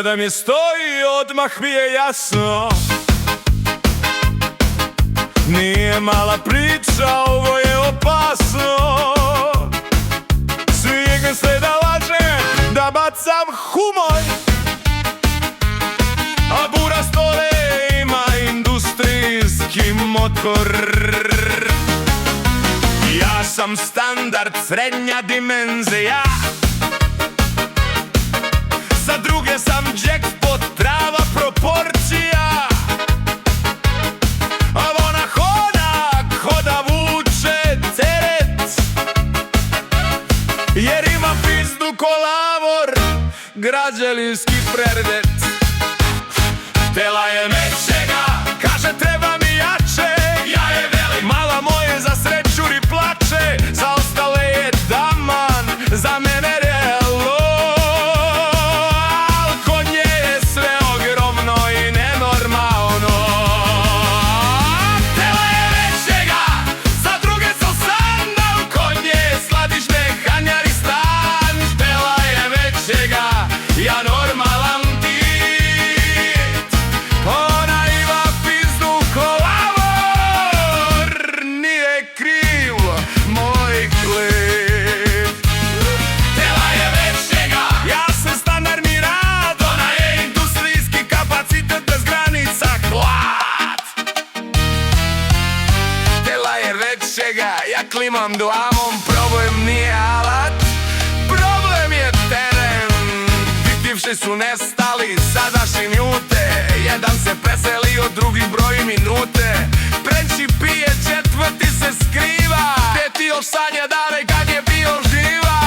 Poredom je stoji, odmah mi je jasno, nije mala priča, ovo je opasno. Svi misle da lažem, da bacam humor, a Bura Stole ima industrijski motor. Ja sam standard, srednja dimenzija, sa druge sam jackpot, prava proporcija. A ona hoda vuče teret, jer ima pizdu ko lavor, građevinski predet. Htela je većega, kaže treba mi jače, ja je velim, mala moje za srećuri plače, za ostale je daman, za mene relo. Al kod nje je sve ogromno i nenormalno. Htela je većega, za druge sam sandal, kod nje je sladište hanjar i stan. Htela je većega, ja normalan tit, ona ima pizdu ko lavor, nije kriv moj klip. Htela je većega, ja sam standardni rad, ona je industrijski kapacitet bez granica, hlad. Htela je većega, ja klimam dlamom, problem nije alat, problem je teren. Bivši su nestali, sadašnji njute, jedan se preselio, drugi broji minute. Treći pije, četvrti se skriva, peti još sanja dane kad je bio živa.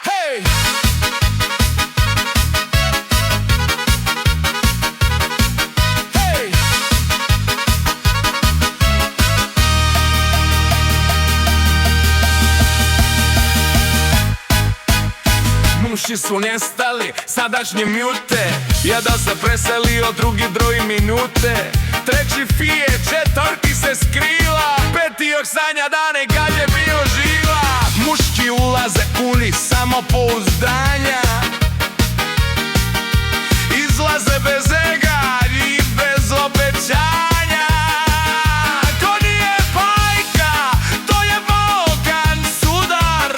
Hej! Hej! Muši su nestali, sadašnji mjute, jedan se preselio, drugi broji minute. Treći pije, četvrti se skriva, peti još sanja dane kad je bio živa. Muški ulaze puni samopouzdanja, izlaze bez ega i bez obećanja. To nije bajka, to je Balkan sudar,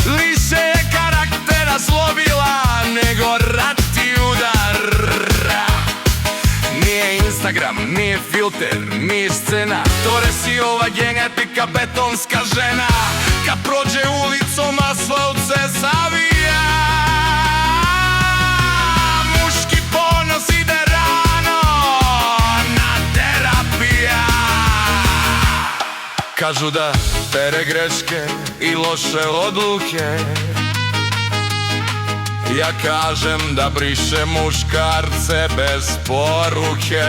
liše je karaktera slovila nego rat i udar. Nije Instagram, nije filter, nije scena, to resi ova genetika, betonska žena. Kad prođe ulicom asfalt se savija, muški ponos ide rano na terapija. Kažu da pere greške i loše odluke, ja kažem da briše muškarce bez poruke.